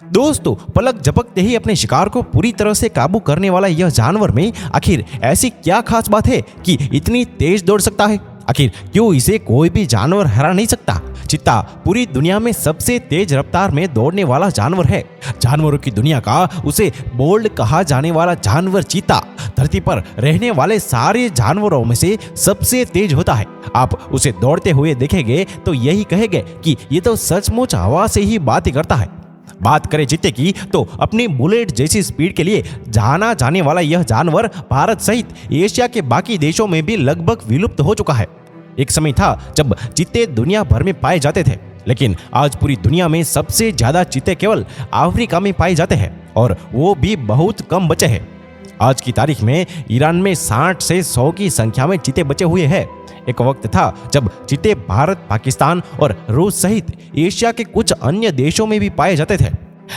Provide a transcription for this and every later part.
दोस्तों, पलक झपकते ही अपने शिकार को पूरी तरह से काबू करने वाला यह जानवर में आखिर ऐसी क्या खास बात है कि इतनी तेज दौड़ सकता है? आखिर क्यों इसे कोई भी जानवर हरा नहीं सकता? चीता पूरी दुनिया में सबसे तेज रफ्तार में दौड़ने वाला जानवर है। जानवरों की दुनिया का उसे बोल्ड कहा जाने वाला जानवर चीता धरती पर रहने वाले सारे जानवरों में से सबसे तेज होता है। आप उसे दौड़ते हुए देखेंगे तो यही कहेंगे कि ये तो सचमुच हवा से ही बातें करता है। बात करें चीते की तो अपनी बुलेट जैसी स्पीड के लिए जाना जाने वाला यह जानवर भारत सहित एशिया के बाकी देशों में भी लगभग विलुप्त हो चुका है। एक समय था जब चीते दुनिया भर में पाए जाते थे, लेकिन आज पूरी दुनिया में सबसे ज्यादा चीते केवल अफ्रीका में पाए जाते हैं और वो भी बहुत कम बचे हैं। आज की तारीख में ईरान में 60 से 100 की संख्या में चीते बचे हुए हैं। एक वक्त था जब चीते भारत, पाकिस्तान और रूस सहित एशिया के कुछ अन्य देशों में भी पाए जाते थे,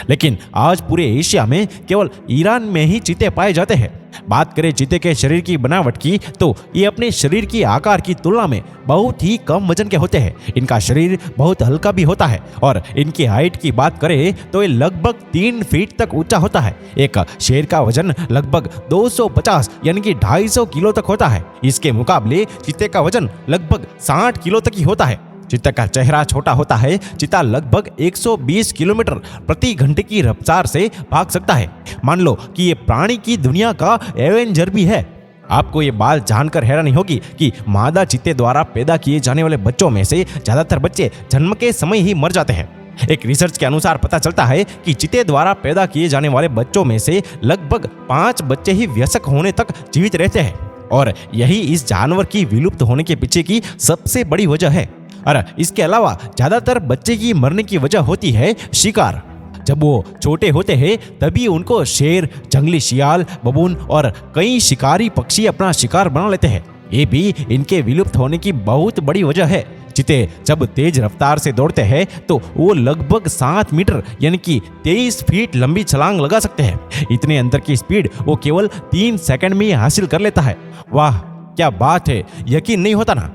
लेकिन आज पूरे एशिया में केवल ईरान में ही चीते पाए जाते हैं। बात करें चीते के शरीर की बनावट की तो ये अपने शरीर की आकार की तुलना में बहुत ही कम वजन के होते हैं। इनका शरीर बहुत हल्का भी होता है और इनकी हाइट की बात करें तो ये लगभग 3 फीट तक ऊंचा होता है। एक शेर का वजन लगभग 250 यानी कि 250 किलो तक होता है। इसके मुकाबले चीते का वजन लगभग 60 किलो तक ही होता है। चीते का चेहरा छोटा होता है। चीता लगभग 120 किलोमीटर प्रति घंटे की रफ्तार से भाग सकता है। मान लो कि ये प्राणी की दुनिया का एवेंजर भी है। आपको ये बात जानकर हैरानी होगी कि मादा चीते द्वारा पैदा किए जाने वाले बच्चों में से ज्यादातर बच्चे जन्म के समय ही मर जाते हैं। एक रिसर्च के अनुसार पता चलता है कि चीते द्वारा पैदा किए जाने वाले बच्चों में से लगभग 5 बच्चे ही वयस्क होने तक जीवित रहते हैं और यही इस जानवर की विलुप्त होने के पीछे की सबसे बड़ी वजह है। और इसके अलावा ज्यादातर बच्चे की मरने की वजह होती है शिकार। जब वो छोटे होते हैं तभी उनको शेर, जंगली शियाल, बबून और कई शिकारी पक्षी अपना शिकार बना लेते हैं। ये भी इनके विलुप्त होने की बहुत बड़ी वजह है। चीते जब तेज रफ्तार से दौड़ते हैं तो वो लगभग 7 मीटर यानी कि 23 फीट लंबी छलांग लगा सकते हैं। इतने अंतर की स्पीड वो केवल 3 सेकंड में हासिल कर लेता है। वाह, क्या बात है, यकीन नहीं होता ना।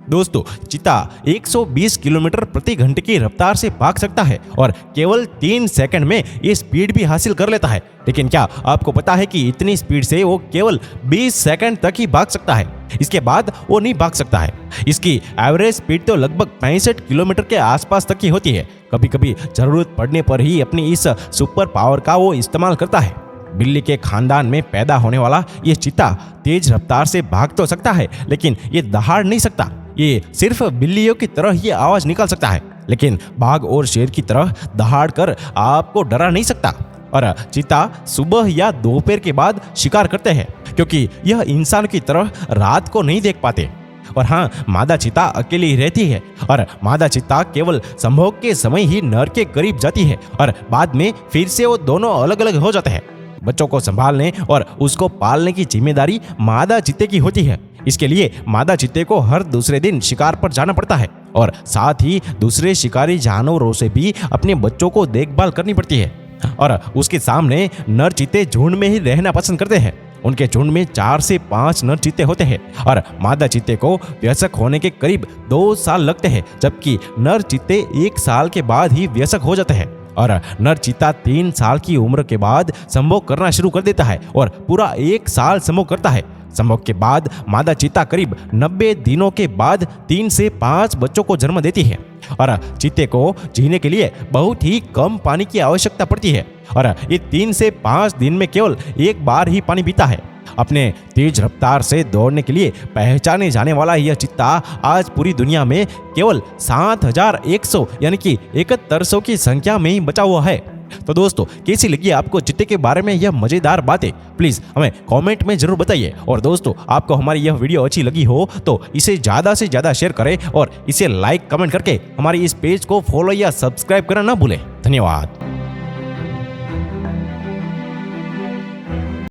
दोस्तों, चीता 120 किलोमीटर प्रति घंटे की रफ्तार से भाग सकता है और केवल 3 सेकंड में ये स्पीड भी हासिल कर लेता है। लेकिन क्या आपको पता है कि इतनी स्पीड से वो केवल 20 सेकंड तक ही भाग सकता है, इसके बाद वो नहीं भाग सकता है। इसकी एवरेज स्पीड तो लगभग 65 किलोमीटर के आसपास तक ही होती है। कभी कभी जरूरत पड़ने पर ही अपनी इस सुपर पावर का वो इस्तेमाल करता है। बिल्ली के खानदान में पैदा होने वाला ये चीता तेज रफ्तार से भाग तो सकता है, लेकिन ये दहाड़ नहीं सकता। ये सिर्फ बिल्लियों की तरह ही आवाज निकाल सकता है, लेकिन बाघ और शेर की तरह दहाड़ कर आपको डरा नहीं सकता। और चीता सुबह या दोपहर के बाद शिकार करते हैं क्योंकि यह इंसान की तरह रात को नहीं देख पाते। और हाँ, मादा चीता अकेली ही रहती है और मादा चीता केवल संभोग के समय ही नर के करीब जाती है और बाद में फिर से वो दोनों अलग अलग हो जाते हैं। बच्चों को संभालने और उसको पालने की जिम्मेदारी मादा चीते की होती है। इसके लिए मादा चीते को हर दूसरे दिन शिकार पर जाना पड़ता है और साथ ही दूसरे शिकारी जानवरों से भी अपने बच्चों को देखभाल करनी पड़ती है। और उसके सामने नर चीते झुंड में ही रहना पसंद करते हैं। उनके झुंड में 4 से 5 नर चीते होते हैं और मादा चीते को वयस्क होने के करीब 2 साल लगते हैं, जबकि नर चीते 1 साल के बाद ही वयस्क हो जाते हैं। और नर चीता 3 साल की उम्र के बाद संभोग करना शुरू कर देता है और पूरा 1 साल संभोग करता है। संभोग के बाद मादा चीता करीब 90 दिनों के बाद 3 से 5 बच्चों को जन्म देती है। और चीते को जीने के लिए बहुत ही कम पानी की आवश्यकता पड़ती है और ये 3 से 5 दिन में केवल 1 बार ही पानी पीता है। अपने तेज रफ्तार से दौड़ने के लिए पहचाने जाने वाला यह चीता आज पूरी दुनिया में केवल 7100 यानी कि 7100 की संख्या में ही बचा हुआ है। तो दोस्तों, कैसी लगी आपको चीते के बारे में यह मजेदार बातें? प्लीज हमें कमेंट में जरूर बताइए। और दोस्तों, आपको हमारी यह वीडियो अच्छी लगी हो तो इसे ज्यादा से ज्यादा शेयर करें और इसे लाइक कमेंट करके हमारे इस पेज को फॉलो या सब्सक्राइब करना ना भूलें। धन्यवाद।